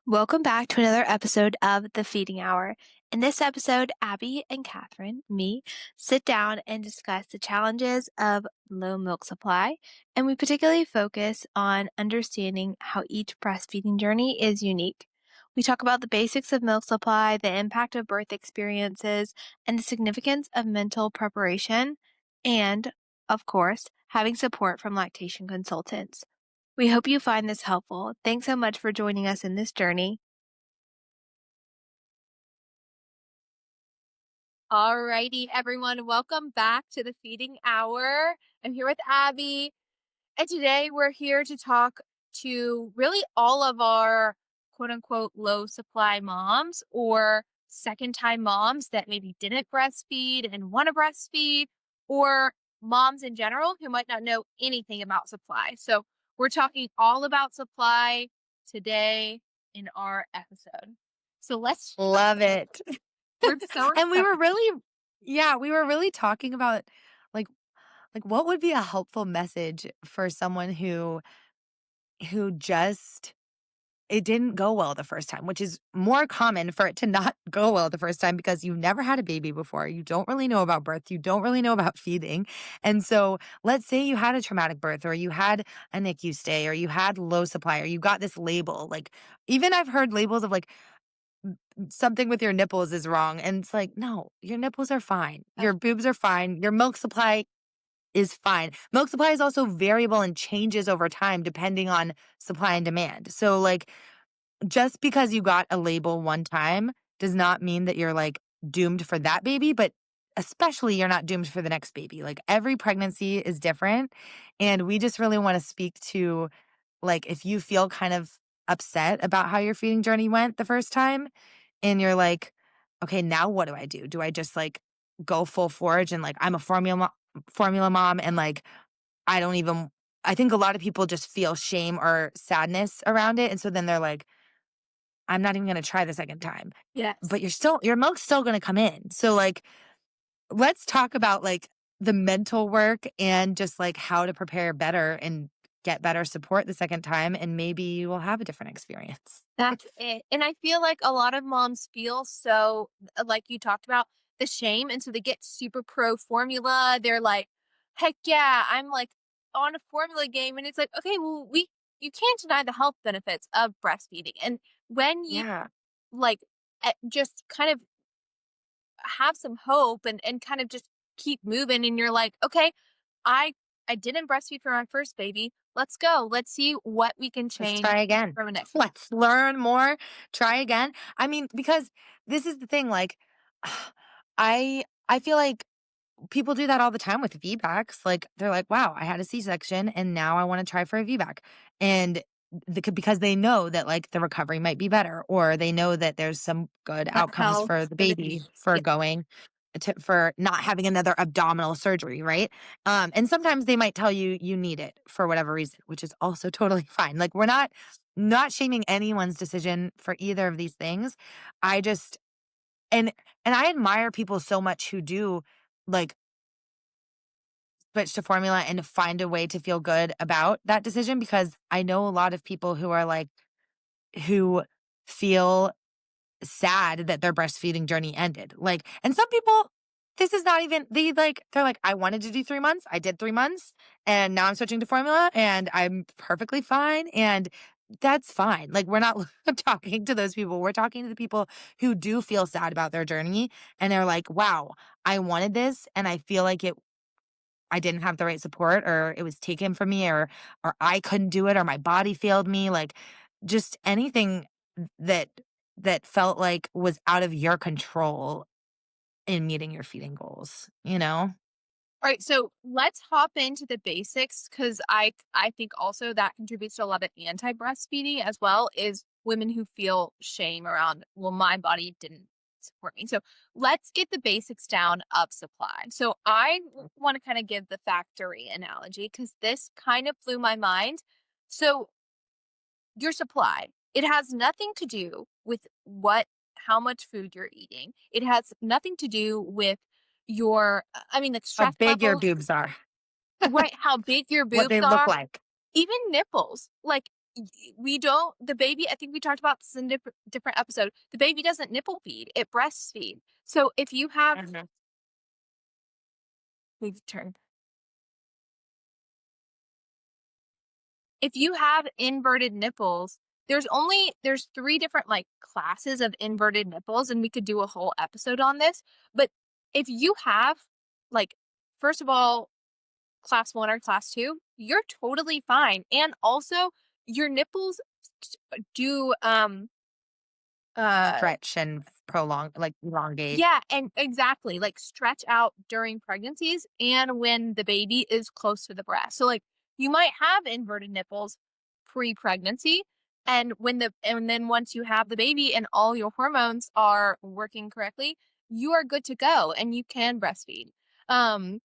Welcome back to another episode of The Feeding Hour. In this episode, Abby and Catherine, me, sit down and discuss the challenges of low milk supply, and we particularly focus on understanding how each breastfeeding journey is unique. We talk about the basics of milk supply, the impact of birth experiences, and the significance of mental preparation, and, of course, having support from lactation consultants. We hope you find this helpful. Thanks so much for joining us in this journey. Alrighty, everyone, welcome back to the Feeding Hour. I'm here with Abby, and today we're here to talk to really all of our quote unquote low supply moms or second time moms that maybe didn't breastfeed and want to breastfeed, or moms in general who might not know anything about supply. So, we're talking all about supply today in our episode. So, let's, Love it. we're so And we were excited. really we were really talking about, like what would be a helpful message for someone who just it didn't go well the first time, which is more common for it to not go well the first time because you've never had a baby before. You don't really know about birth. You don't really know about feeding. And so let's say you had a traumatic birth or you had a NICU stay or you had low supply or you got this label. Like even I've heard labels of like something with your nipples is wrong. And it's like, no, your nipples are fine. Your boobs are fine. Your milk supply is fine. Milk supply is also variable and changes over time depending on supply and demand. So, like, just because you got a label one time does not mean that you're like doomed for that baby, but especially you're not doomed for the next baby. Like, every pregnancy is different. And we just really want to speak to, like, if you feel kind of upset about how your feeding journey went the first time, and you're like, "Okay, now what do I do? Do I just, like, go full forge and, like, I'm a formula mom and, like, I don't even." I think a lot of people just feel shame or sadness around it, and so then they're like, "I'm not even gonna try the second time." Yes. But your milk's still gonna come in. So, like, let's talk about, like, the mental work and just, like, how to prepare better and get better support the second time, and maybe you will have a different experience. That's it. And I feel like a lot of moms feel so, like you talked about, the shame. And so they get super pro formula. They're like, heck yeah, I'm like on a formula game. And it's like, okay, well, you can't deny the health benefits of breastfeeding. And when you Yeah. like just kind of have some hope and kind of just keep moving, and you're like, okay, I, I didn't breastfeed for my first baby. Let's go. Let's see what we can Let's change try again. from a next. Let's learn more, try again. I mean, because this is the thing, like, I feel like people do that all the time with VBACs. Like, they're like, "Wow, I had a C-section and now I wanna try for a VBAC." And because they know that, like, the recovery might be better, or they know that there's some good Gut outcomes health for the for the baby for going for not having another abdominal surgery, right? And sometimes they might tell you you need it for whatever reason, which is also totally fine. Like, we're not shaming anyone's decision for either of these things. I just and I admire people so much who do, like, switch to formula and find a way to feel good about that decision, because I know a lot of people who are like who feel sad that their breastfeeding journey ended. Like, and some people, this is not even, they're like, I wanted to do 3 months. I did 3 months and now I'm switching to formula and I'm perfectly fine. And that's fine. Like, we're not talking to those people. We're talking to the people who do feel sad about their journey. And they're like, wow, I wanted this and I feel like I didn't have the right support, or it was taken from me, or I couldn't do it, or my body failed me, like, just anything that felt like was out of your control in meeting your feeding goals, you know? All right, so let's hop into the basics because I think also that contributes to a lot of anti-breastfeeding as well, is women who feel shame around, well, my body didn't support me. So let's get the basics down of supply. So I want to kind of give the factory analogy because this kind of blew my mind. So your supply, it has nothing to do with how much food you're eating. It has nothing to do with your, I mean, like How stress big your levels, boobs are, right? How big your what boobs they look are, like. even nipples. Like we don't the baby I think we talked about this in different episode. The baby doesn't nipple feed, it breastfeed. So if you have Mhm. please turn. If you have inverted nipples, there's 3 different, like, classes of inverted nipples, and we could do a whole episode on this, but if you have, like, first of all, class 1 or class 2, you're totally fine, and also your nipples do, uh Stretch and prolong, like, elongate. yeah, and exactly, like, stretch out during pregnancies and when the baby is close to the breast. So, like, you might have inverted nipples pre-pregnancy, and then once you have the baby and all your hormones are working correctly, you are good to go and you can breastfeed. Alright,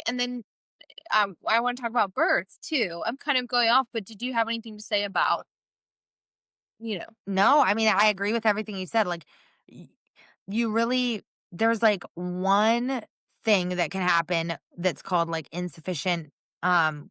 and then, I wanna talk about birth too. I'm kind of going off, but did you have anything to say about, you know No, I mean, I agree with everything you said, like, y you really there's, like, one thing that can happen that's called, like, insufficient,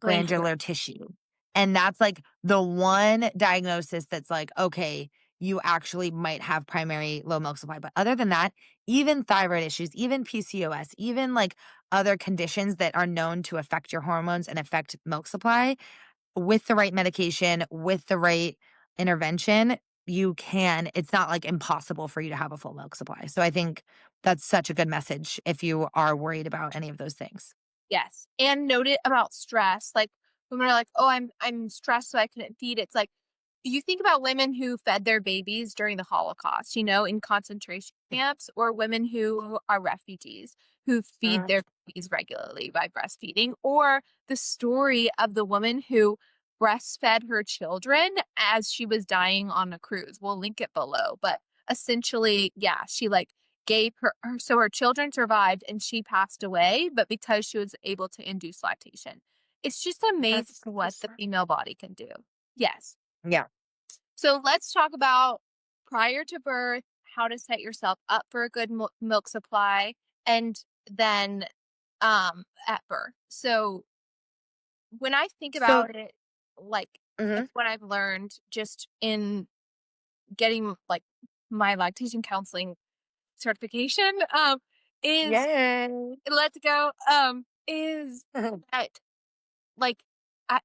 glandular? glandular tissue, and that's, like, the one diagnosis that's like, "Okay, you actually might have primary low milk supply," but other than that, even thyroid issues, even PCOS, even, like, other conditions that are known to affect your hormones and affect milk supply, with the right medication, with the right intervention, you can it's not, like, impossible for you to have a full milk supply. So I think that's such a good message if you are worried about any of those things. Yes, and note it about stress, like, when we're like, "Oh, I'm stressed, so I couldn't feed," it's like, you think about women who fed their babies during the Holocaust, in concentration camps, or women who are refugees who feed Mhm. their babies regularly by breastfeeding, or the story of the woman who breastfed her children as she was dying on a cruise. We'll link it below, but essentially, yeah, she, like, gave so her children survived and she passed away, but because she was able to induce lactation. It's just amazing That's so what the sad. female body can do. Yes. Yeah. So let's talk about prior to birth, how to set yourself up for a good milk supply, and then at birth. So when I think So about it, like, and Mhm. what I've learned just in getting like my lactation counseling certification, is Yay. let's go, is that, like, I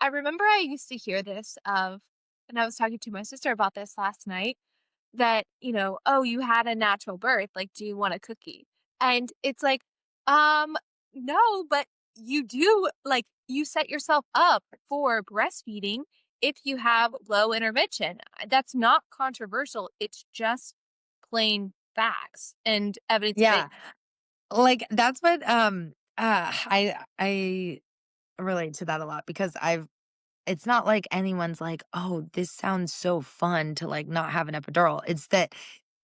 I remember I used to hear this of and I was talking to my sister about this last night, that, "Oh, you had a natural birth, like, do you want a cookie?" And it's like, um, no, but you do like, you set yourself up for breastfeeding if you have low intervention. That's not controversial, it's just plain facts and evidence-based. Yeah. Like, that's what, I relate to that a lot because it's not like anyone's like, "Oh, this sounds so fun to, like, not have an epidural." It's that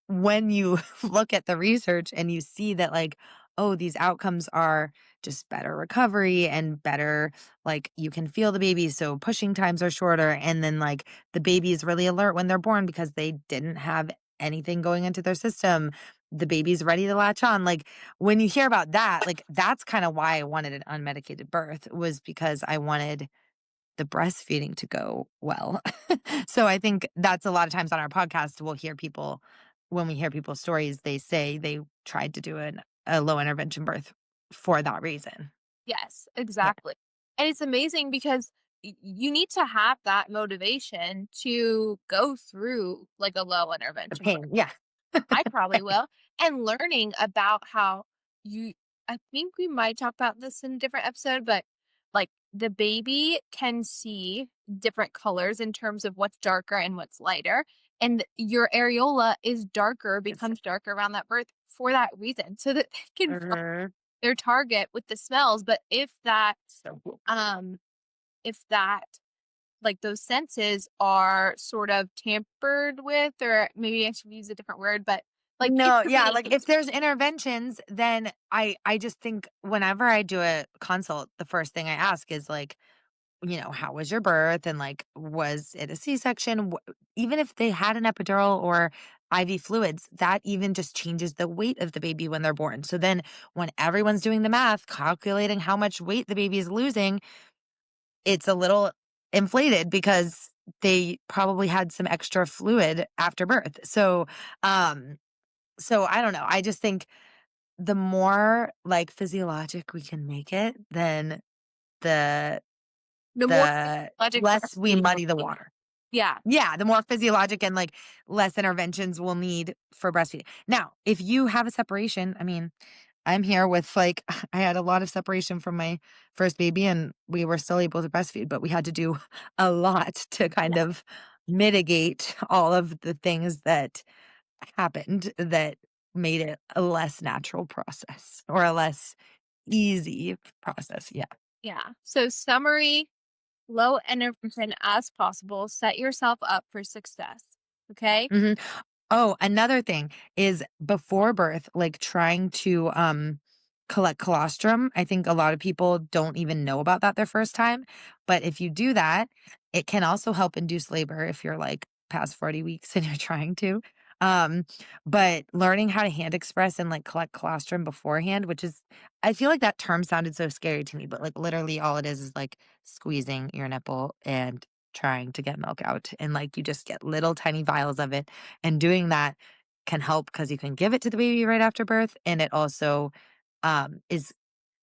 when you look at the research and you see that, like, oh, these outcomes are just better recovery and better, like, you can feel the baby, so pushing times are shorter, and then, like, the baby is really alert when they're born because they didn't have anything going into their system. The baby's ready to latch on. Like, when you hear about that, like, that's kinda why I wanted an unmedicated birth, was because I wanted the breastfeeding to go well. So I think that's a lot of times on our podcast, we'll hear people when we hear people's stories, they say they tried to do a low intervention birth for that reason. Yes, Yeah. exactly. And it's amazing because you need to have that motivation to go through like a low The intervention. pain. Yeah. I probably will. And learning about how you, I think we might talk about this in a different episode, but like the baby can see different colors in terms of what's darker and what's lighter. And your areola is darker, It's becomes darker around that birth for that reason, so that they can find Mhm. their target with the smells. But So cool. um, if that like those senses are sort of tampered with, or maybe I should use a different word, but like No, yeah, like, intervened. if there's interventions, then I just think whenever I do a consult, the first thing I ask is, like, how was your birth? And like, was it a C-section? Even if they had an epidural or IV fluids, that even just changes the weight of the baby when they're born. So then when everyone's doing the math, calculating how much weight the baby is losing, it's a little inflated because they probably had some extra fluid after birth. Um, so I don't know. I just think the more, like, physiologic we can make it, then the The more the logic less we breastfeeding will muddy the be. water. Yeah. Yeah, the more physiologic and, like, less interventions we'll need for breastfeeding. Now, if you have a separation, I mean, I'm here with, like, I had a lot of separation from my first baby, and we were still able to breastfeed, but we had to do a lot to kind Yeah. of mitigate all of the things that happened that made it a less natural process or a less easy process, yeah. Yeah. So summary, low intervention as possible. Set yourself up for success. Okay? Mhm. Oh, another thing is before birth, like, trying to, collect colostrum. I think a lot of people don't even know about that their first time, but if you do that, it can also help induce labor if you're, like, past 40 weeks and you're trying to. Um, but learning how to hand express and, like, collect colostrum beforehand, which is I feel like that term sounded so scary to me, but, like, literally all it is, like, squeezing your nipple and trying to get milk out, and, like, you just get little tiny vials of it, and doing that can help because you can give it to the baby right after birth, and it also, is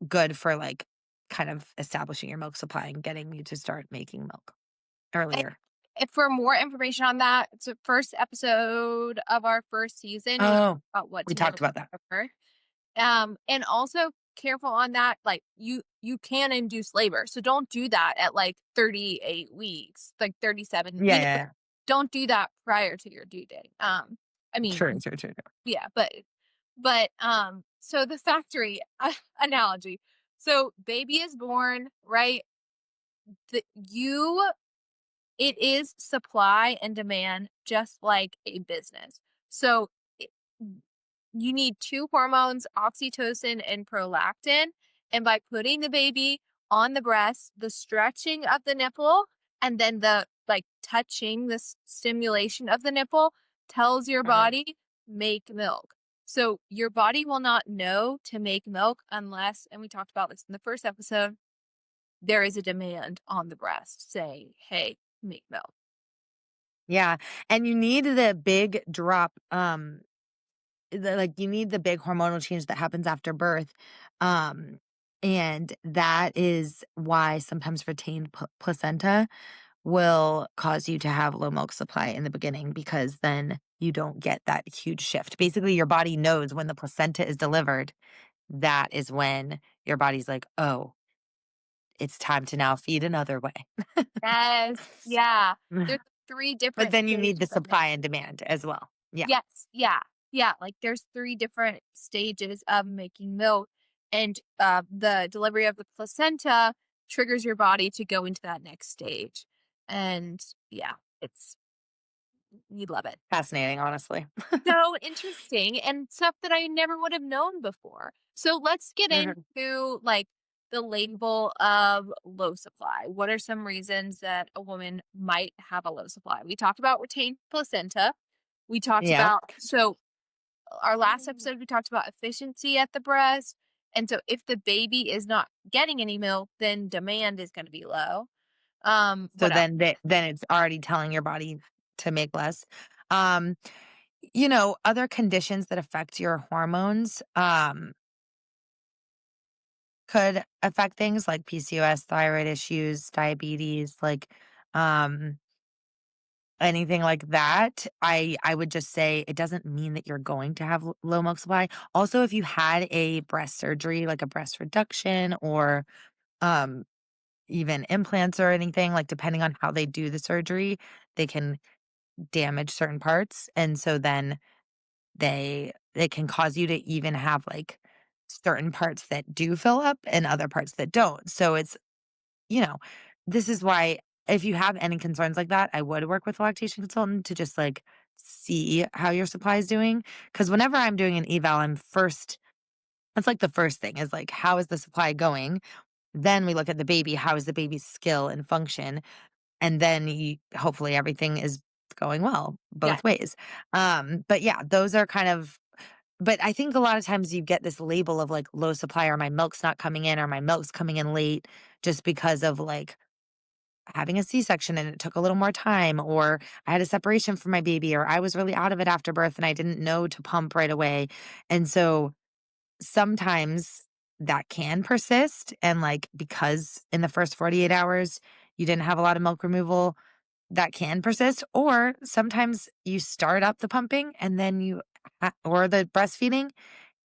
good for, like, kind of establishing your milk supply and getting you to start making milk And earlier. if for more information on that, it's the first episode of our first season. We talk Oh, about what we to know talked about that. about birth. And also careful on that, like, you can induce labor, so don't do that at, like, 38 weeks, like, 37, Yeah, yeah, yeah. don't do that prior to your due date. I mean, True, true, true, true. yeah, so the factory analogy. So baby is born, right? The you It is supply and demand just like a business. So it you need 2 hormones, oxytocin and prolactin, and by putting the baby on the breast, the stretching of the nipple and then the, like, touching, this stimulation of the nipple tells your Mhm. body, "Make milk." So your body will not know to make milk unless, and we talked about this in the first episode, there is a demand on the breast saying, "Hey, make milk." Yeah, and you need the big drop, you need the big hormonal change that happens after birth, um, and that is why sometimes retained placenta will cause you to have low milk supply in the beginning because then you don't get that huge shift. Basically, your body knows when the placenta is delivered, that is when your body's like, "Oh, it's time to now feed another way." Yes, yeah. There's 3 But different then you need the stages of milk. supply and demand as well. Yeah, Yes, yeah, yeah, like, there's 3 different stages of making milk, and, the delivery of the placenta triggers your body to go into that next stage, and, yeah, it's you love it. fascinating, honestly. So interesting and stuff that I never would have known before. So let's get Mhm. into, like, the label of low supply. What are some reasons that a woman might have a low supply? We talked about retained placenta. We talked Yeah. about, so our last episode we talked about efficiency at the breast. And so if the baby is not getting any milk, then demand is going to be low. So What else? then it's already telling your body to make less. Um, other conditions that affect your hormones, could affect things like PCOS, thyroid issues, diabetes, like, um, anything like that. I would just say it doesn't mean that you're going to have low milk supply. Also, if you had a breast surgery, like a breast reduction or, um, even implants or anything, like, depending on how they do the surgery, they can damage certain parts, and so then they can cause you to even have, like, certain parts that do fill up and other parts that don't. So it's you know, this is why if you have any concerns like that, I would work with a lactation consultant to just, like, see how your supply is doing. Because whenever I'm doing an eval, I'm first that's, like, the first thing is, like, how is the supply going? Then we look at the baby, how is the baby's skill and function? And then hopefully everything is going well Yes. both ways. But yeah, those are kind of but I think a lot of times you get this label of, like, low supply or my milk's not coming in or my milk's coming in late just because of, like, having a C-section and it took a little more time, or I had a separation from my baby, or I was really out of it after birth and I didn't know to pump right away. And so sometimes that can persist. And like, because in the first 48 hours, you didn't have a lot of milk removal, that can persist. Or sometimes you start up the pumping and then or the breastfeeding,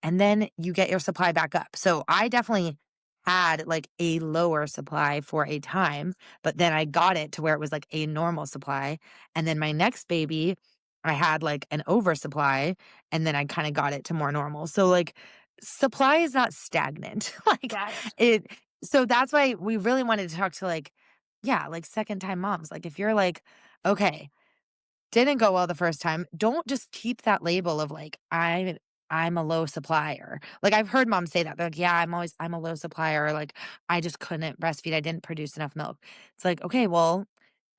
and then you get your supply back up. So I definitely had like a lower supply for a time, but then I got it to where it was like a normal supply. And then my next baby, I had like an oversupply, and then I kind of got it to more normal. So like supply is not stagnant. Like Yes. it so that's why we really wanted to talk to like, yeah, like second time moms. Like if you're like, okay, didn't go well the first time, don't just keep that label of like, I'm a low supplier. Like I've heard moms say that. They're like, yeah, I'm a low supplier, or like I just couldn't breastfeed. I didn't produce enough milk. It's like, okay, well,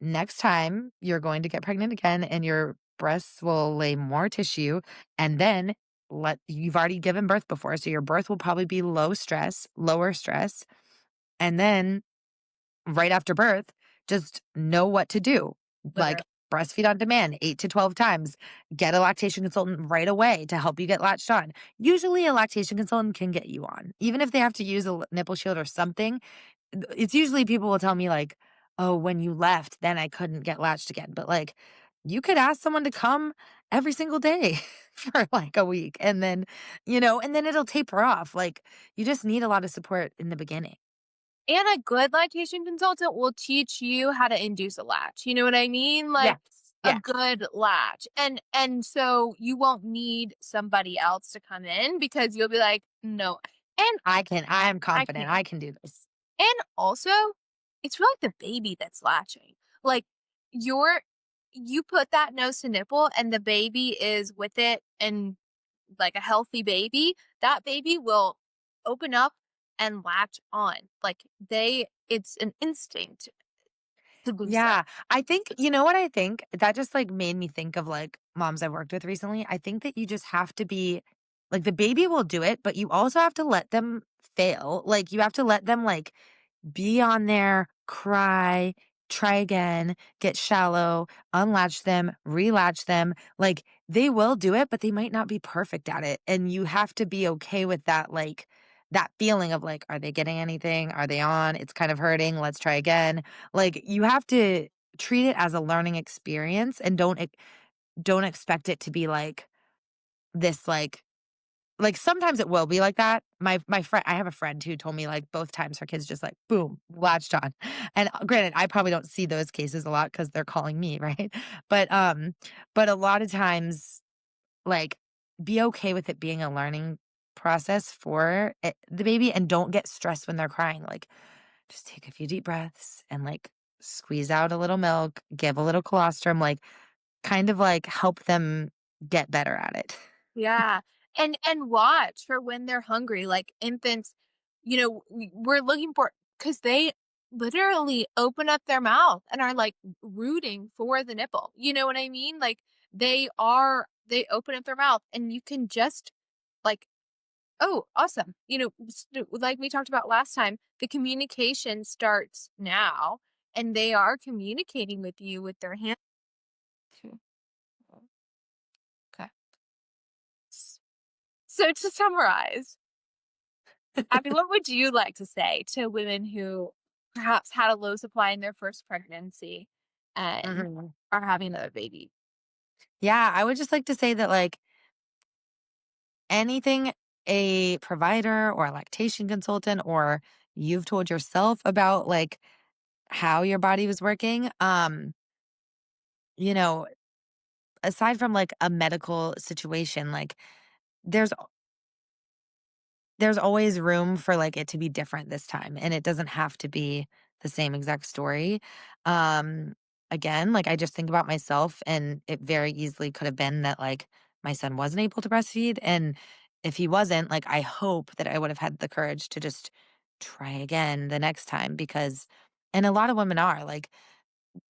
next time you're going to get pregnant again and your breasts will lay more tissue, and then let you've already given birth before. So your birth will probably be lower stress. And then right after birth, just know what to do. Literally. Like breastfeed on demand 8 to 12 times. Get a lactation consultant right away to help you get latched on. Usually a lactation consultant can get you on. Even if they have to use a nipple shield or something, it's usually people will tell me like, "Oh, when you left, then I couldn't get latched again." But like you could ask someone to come every single day for like a week, and then, and then it'll taper off. Like you just need a lot of support in the beginning. And a good lactation consultant will teach you how to induce a latch. You know what I mean? Like Yes. a Yes. good latch. And so you won't need somebody else to come in because you'll be like, "No." And I'm I confident can. I can do this. And also, it's really the baby that's latching. Like you're you put that nose to nipple and the baby is with it and like a healthy baby, that baby will open up and latch on. Like it's an instinct to do so. Yeah, I think you know what I think? That just, like, made me think of, like, moms I've worked with recently. I think that you just have to be like, the baby will do it, but you also have to let them fail. Like, you have to let them, like, be on there, cry, try again, get shallow, unlatch them, relatch them. Like, they will do it, but they might not be perfect at it. And you have to be okay with that, like, that feeling of like, are they getting anything? Are they on? It's kind of hurting. Let's try again. Like, you have to treat it as a learning experience, and don't expect it to be like this, like, sometimes it will be like that. My friend I have a friend who told me, like, both times her kids just, like, boom, latched on. And, granted, I probably don't see those cases a lot because 'cause they're calling me, right? But a lot of times, like, be okay with it being a learning process for the baby, and don't get stressed when they're crying. Like, just take a few deep breaths and, like, squeeze out a little milk, give a little colostrum, like, kind of, like, help them get better at it. Yeah. And watch for when they're hungry. Like infants, we're looking for because they literally open up their mouth and are like rooting for the nipple. You know what I mean? Like they open up their mouth and you can just like, oh, awesome. Like we talked about last time, the communication starts now and they are communicating with you with their hands. Okay. So to summarize, Abby, what would you like to say to women who perhaps had a low supply in their first pregnancy and Mhm. are having another baby? Yeah, I would just like to say that, like, anything a provider or a lactation consultant or you've told yourself about, like, how your body was working, you know, aside from, like, a medical situation, like, there's there's always room for, like, it to be different this time, and it doesn't have to be the same exact story. Um, Again, like, I just think about myself, and it very easily could have been that, like, my son wasn't able to breastfeed, and if he wasn't, like, I hope that I would have had the courage to just try again the next time, because and a lot of women are, like,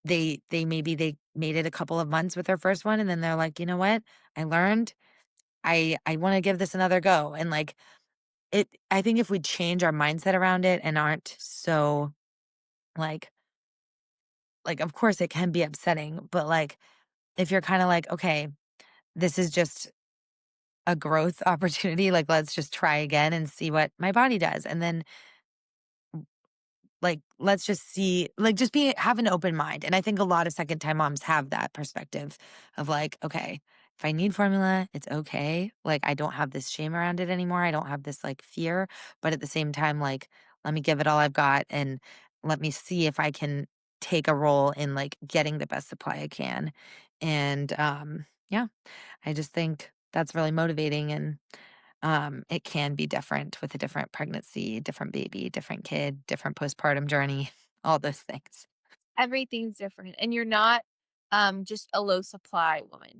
they made it a couple of months with their first one, and then they're like, "You know what? I learned. I wanna give this another go," and, like, I think if we change our mindset around it and aren't so, like, like, of course, it can be upsetting, but, like, if you're kinda like, "Okay, this is just a growth opportunity, like, let's just try again and see what my body does," and then like, let's just see like, just be have an open mind, and I think a lot of second-time moms have that perspective of like, "Okay, if I need formula, it's okay." Like, I don't have this shame around it anymore, I don't have this, like, fear, but at the same time, like, let me give it all I've got, and let me see if I can take a role in, like, getting the best supply I can, and, yeah, I just think that's really motivating and it can be different with a different pregnancy, different baby, different kid, different postpartum journey, all those things. Everything's different, and you're not, just a low supply woman,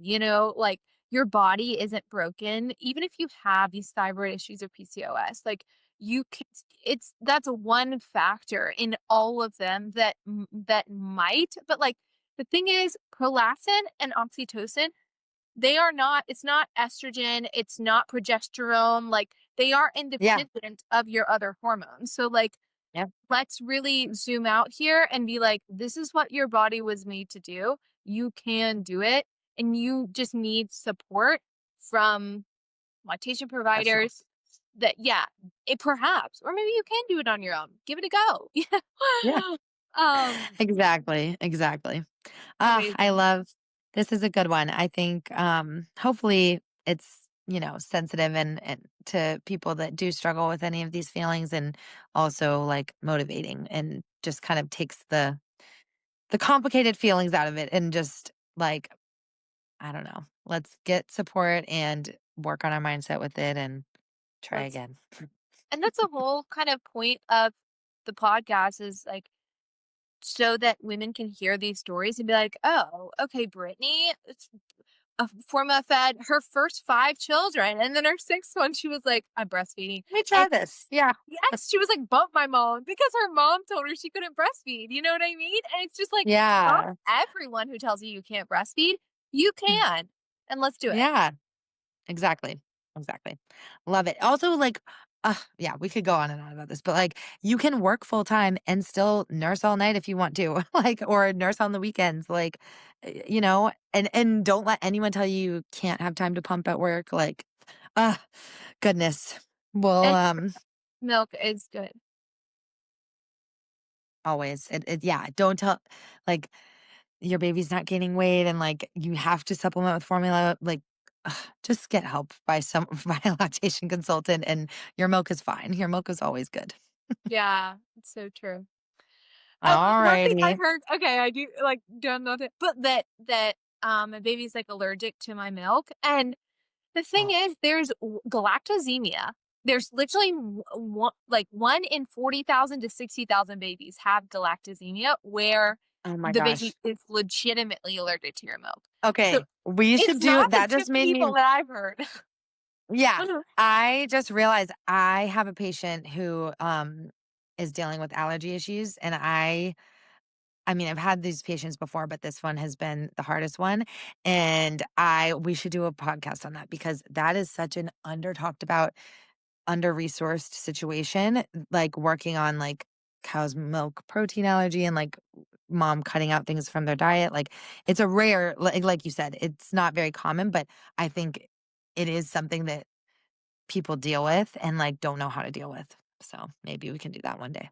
like, your body isn't broken, even if you have these thyroid issues or PCOS, like, you can it's that's one factor in all of them that might, but, like, the thing is prolactin and oxytocin, they are not it's not estrogen, it's not progesterone, like, they are Yeah. independent of your other hormones, so, like, Yeah. let's really zoom out here and be like, this is what your body was made to do. You can do it. And you just need support from lactation Professionals. providers that, yeah, it perhaps, or maybe you can do it on your own. Give it a go. Yeah. Yeah. Exactly. Exactly. Ah, I Amazing. love this is a good one. I think hopefully it's, sensitive and to people that do struggle with any of these feelings and also like motivating and just kind of takes the complicated feelings out of it and just like I don't know. Let's get support and work on our mindset with it and try Let's, again. and that's a whole kind of point of the podcast is like, so that women can hear these stories and be like, oh, okay, Brittany, formula fed her first 5 children, and then her 6th one, she was like, "I'm breastfeeding." Let me And try this. Yeah. yes, she was like, "Bump my mom," because her mom told her she couldn't breastfeed, you know what I mean? And it's just like, bump Yeah. everyone who tells you you can't breastfeed. You can, and let's do it. Yeah. Exactly. Exactly. Love it. Also, like, yeah, we could go on and on about this, but like, you can work full time and still nurse all night if you want to, like, or nurse on the weekends, like, and don't let anyone tell you you can't have time to pump at work. Like, ah, goodness. Well, And milk is good. always, yeah, don't tell, like, your baby's not gaining weight and, like, you have to supplement with formula, like, ugh, just get help by some by a lactation consultant, and your milk is fine. Your milk is always good. Yeah, it's so true. One thing I Alrighty. heard, okay, I do, like, don't know that, but my baby's, like, allergic to my milk, and the thing Oh, is, there's galactosemia. There's literally one, like 1 in 40,000 to 60,000 babies have galactosemia, where oh my the baby gosh. is legitimately allergic to your milk. So Okay, we it's should do not the that just 2 made me people that I've heard. yeah. I just realized I have a patient who, is dealing with allergy issues, and I mean, I've had these patients before, but this one has been the hardest one, and I we should do a podcast on that because that is such an under talked about, under-resourced situation, like, working on, like, cow's milk protein allergy and, like, mom cutting out things from their diet, like, it's a rare like you said, it's not very common, but I think it is something that people deal with and, like, don't know how to deal with, so maybe we can do that one day.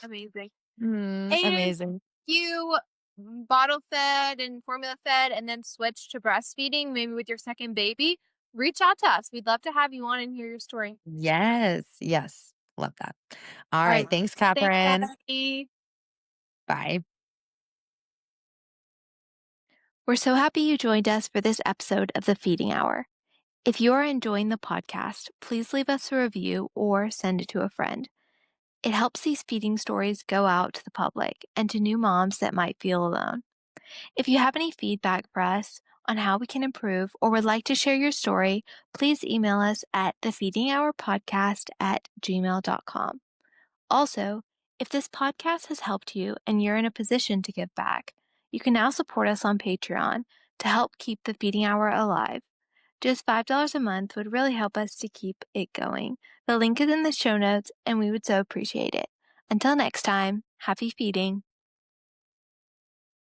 Amazing. And Amazing. you bottle fed and formula fed and then switch to breastfeeding, maybe with your 2nd baby, reach out to us. We'd love to have you on and hear your story. Yes, yes, love that. All right. Alright, thanks, Thanks, Catherine. Abby. Bye. We're so happy you joined us for this episode of the Feeding Hour. If you are enjoying the podcast, please leave us a review or send it to a friend. It helps these feeding stories go out to the public and to new moms that might feel alone. If you have any feedback for us on how we can improve or would like to share your story, please email us at thefeedinghourpodcast@gmail.com. Also, if this podcast has helped you and you're in a position to give back, you can now support us on Patreon to help keep the Feeding Hour alive. Just $5 a month would really help us to keep it going. The link is in the show notes, and we would so appreciate it. Until next time, happy feeding.